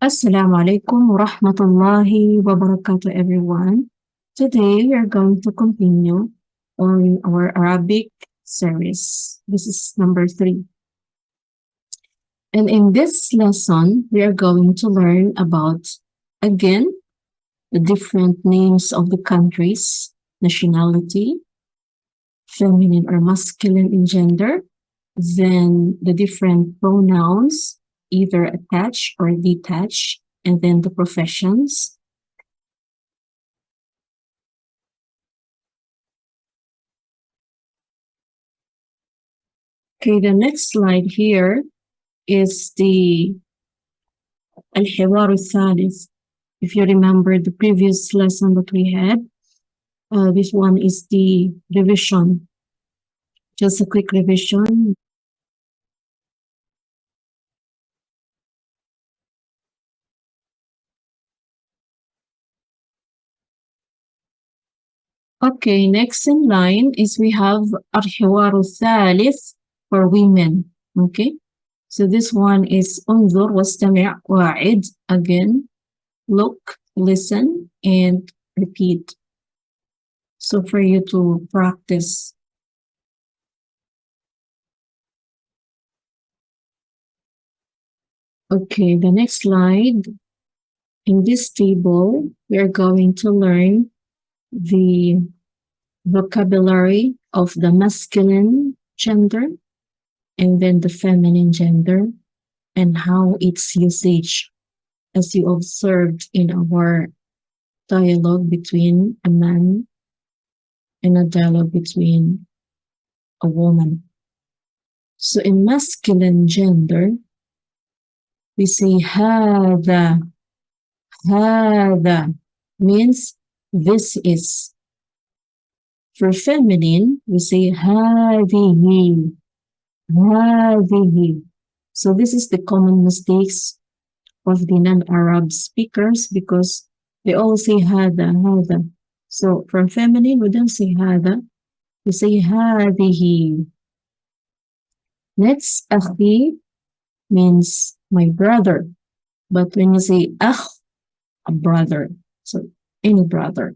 Assalamu alaikum wa rahmatullahi wa barakatuh, everyone. Today we are going to continue on our Arabic series. This is number 3. And in this lesson, we are going to learn about, again, the different names of the countries, nationality, feminine or masculine in gender, then the different pronouns, either attached or detached, and then the professions. Okay, the next slide here is the الحوار الثالث. If you remember the previous lesson that we had, this one is the revision. Just a quick revision. Okay, next in line is we have الحوار الثالث for women. Okay, so this one is انظر واستمع وأعد. Again, look, listen, and repeat. So for you to practice. Okay, the next slide. In this table, we are going to learn the vocabulary of the masculine gender and then the feminine gender and how its usage, as you observed in our dialogue between a man and a dialogue between a woman. So in masculine gender, we say هذا. هذا means this is. For feminine, we say هذه. هذه. So this is the common mistakes of the non-Arab speakers because they all say هذا, هذا. So for feminine, we don't say هذا, we say هذه. Next, أخي means my brother. But when you say أخ, a brother, so any brother.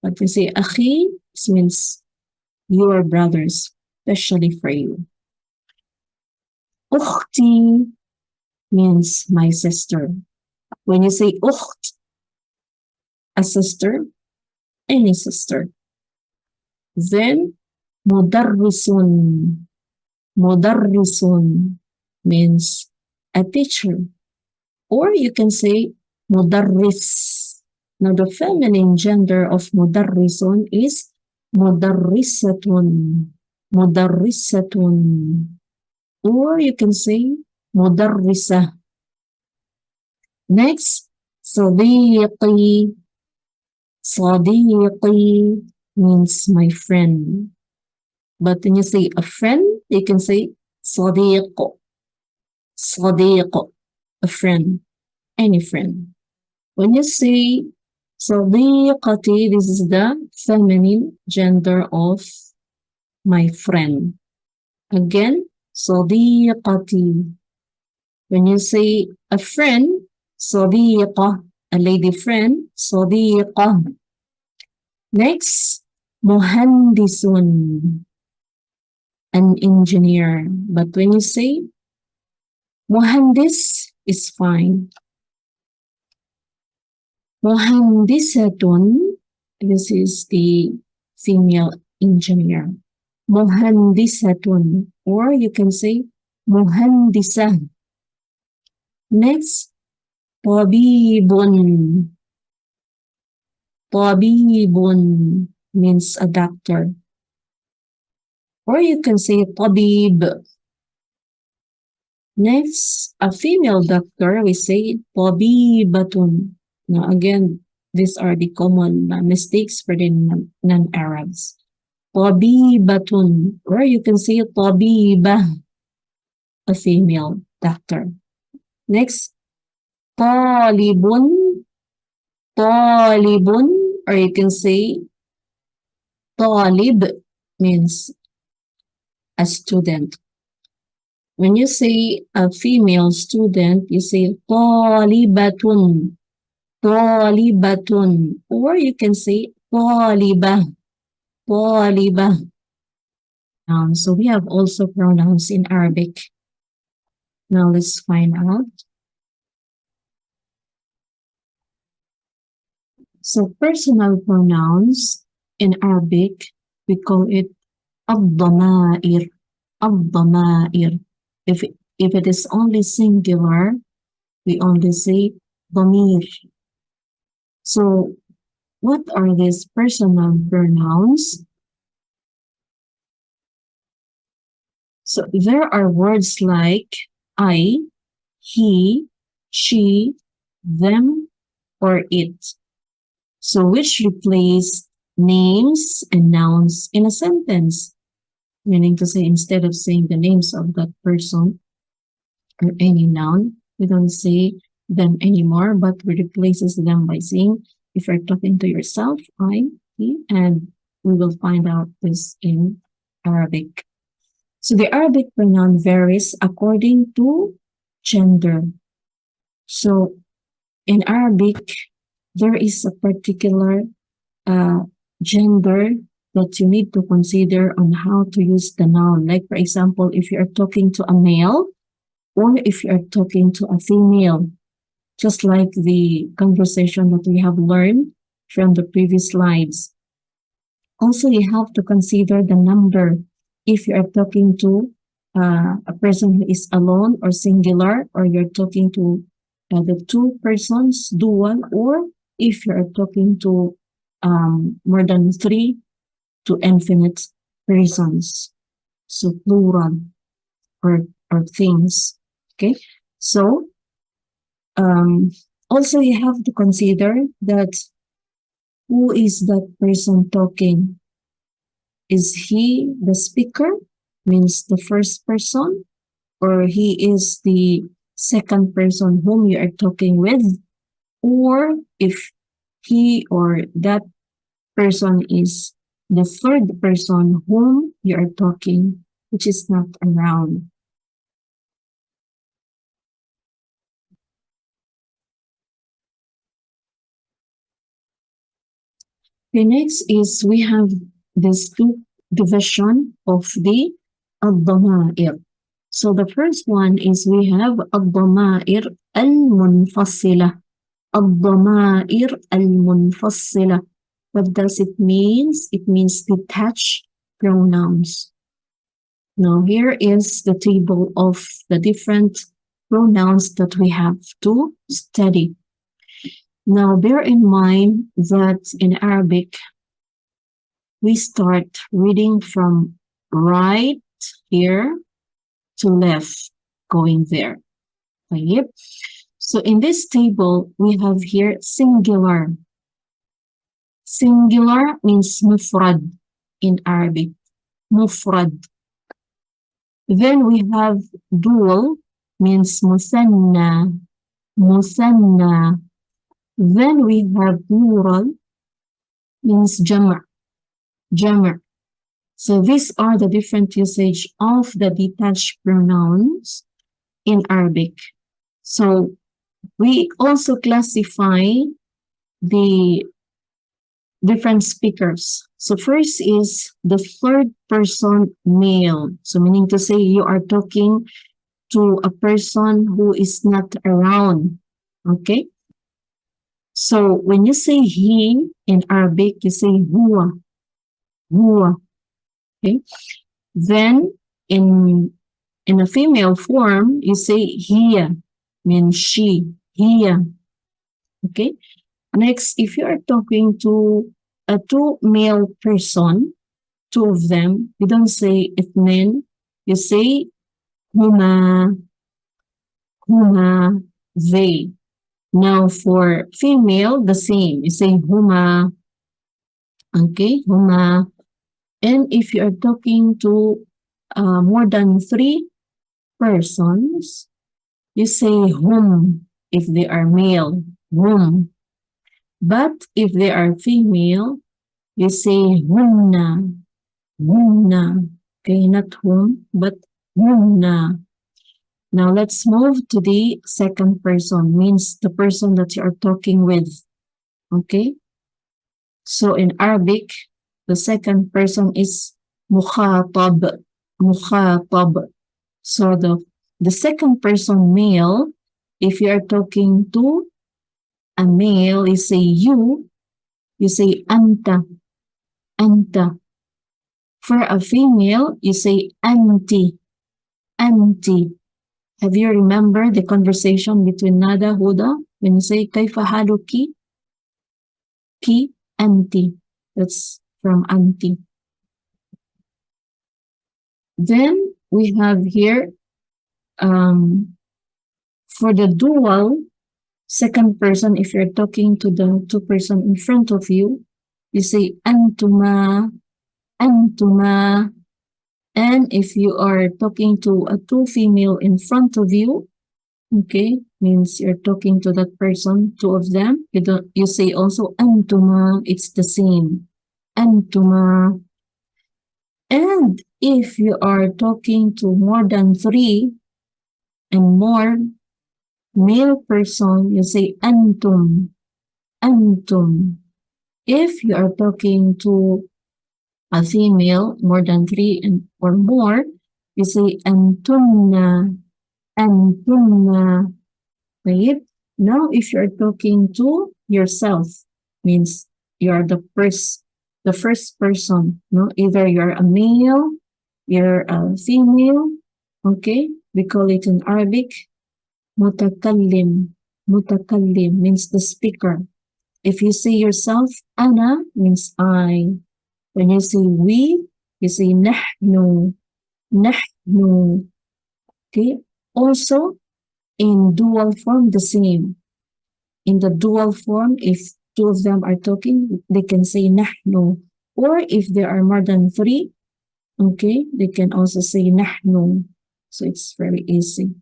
But we say أخي, this means your brothers, especially for you. أختي means my sister. When you say أخت, a sister, any sister. Then مدرس. مدرس means a teacher. Or you can say مدرس. Now the feminine gender of مدرس is مدرسة. مدرسة. Or you can say مدرسة. Next, صديقي. صديقي means my friend. But when you say a friend, you can say صديق. صديق, a friend, any friend. When you say صديقتي, this is the feminine gender of my friend. Again, صديقتي. When you say a friend, صديقة, a lady friend, صديقة. Next, مهندس, an engineer. But when you say مهندس is fine. مهندسة, this is the female engineer. مهندسة, or you can say مهندسة. Next, طبيب. طبيب means a doctor. Or you can say طبيب. Next, a female doctor, we say طبيبة. Now again, these are the common mistakes for the non-Arabs. طبيبة, or you can say طبيبة, a female doctor. Next, طالب. طالب, or you can say طالب means a student. When you say a female student, you say طالبة, طالبة, or you can say طالبة, طالبة. So we have also pronouns in Arabic. Now let's find out. So personal pronouns in Arabic, we call it الضمائر, الضمائر. If it is only singular, we only say ضمير. So what are these personal pronouns? So there are words like I, he, she, them, or it. So which replace names and nouns in a sentence. Meaning to say, instead of saying the names of that person or any noun, we don't say them anymore, but we replaces them by saying, if you're talking to yourself, I, he, and we will find out this in Arabic. So the Arabic pronoun varies according to gender. So in Arabic, there is a particular gender that you need to consider on how to use the noun. Like, for example, if you are talking to a male or if you are talking to a female, just like the conversation that we have learned from the previous slides. Also, you have to consider the number if you are talking to a person who is alone or singular, or you're talking to the two persons, dual, or if you are talking to more than three to infinite persons. So plural or things. Okay. So also you have to consider that who is that person talking? Is he the speaker, means the first person, or he is the second person whom you are talking with? Or if he or that person is the third person whom you are talking, which is not around. The next is we have this two division of the الضمائر. So the first one is we have الضمائر المنفصلة. الضمائر المنفصلة. What does it mean? It means detached pronouns. Now here is the table of the different pronouns that we have to study. Now bear in mind that in Arabic, we start reading from right here to left, going there. Okay. So in this table, we have here singular. Singular means mufrad in Arabic. Mufrad. Then we have dual, means musanna. Musanna. Then we have plural, means jama'. Jama'. So these are the different usage of the detached pronouns in Arabic. So we also classify the different speakers. So first is the third person male. So meaning to say you are talking to a person who is not around. Okay? So when you say he in Arabic, you say huwa. Huwa. Okay? Then in a female form, you say hiya, means she, hiya. Okay? Next, if you are talking to a two male person, two of them, you don't say ithnin, you say huma, huma, they. Now for female, the same, you say huma, okay, huma. And if you are talking to more than three persons, you say hum if they are male, hum. But if they are female, you say hunna, hunna. Okay, not hum, but hunna. Now let's move to the second person, means the person that you are talking with. Okay? So in Arabic, the second person is mukhatab. Mukhatab. So the second person male, if you are talking to a male, you say you say anta, anta. For a female, you say anti, anti. Have you remember the conversation between Nada Huda when you say kaifa haluki? Ki anti. That's from anti. Then we have here for the dual second person, if you're talking to the two person in front of you, you say antuma, antuma. And if you are talking to a two female in front of you, okay, means you're talking to that person, two of them, you say also antuma, it's the same. Antuma. And if you are talking to more than three and more male person, you say antum, antum. If you are talking to a female, more than three and or more, you say antunna, antunna. Right? Now, if you're talking to yourself, means you're the first person. No, either you're a male, you're a female. Okay, we call it in Arabic mutakallim. Mutakallim means the speaker. If you say yourself, ana means I. When you say we, you say nahnu, nahnu. Okay. Also, in dual form, the same. In the dual form, if two of them are talking, they can say nahnu. Or if there are more than three, okay, they can also say nahnu. So it's very easy.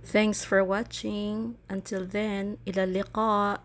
Thanks for watching. Until then, ila liqa.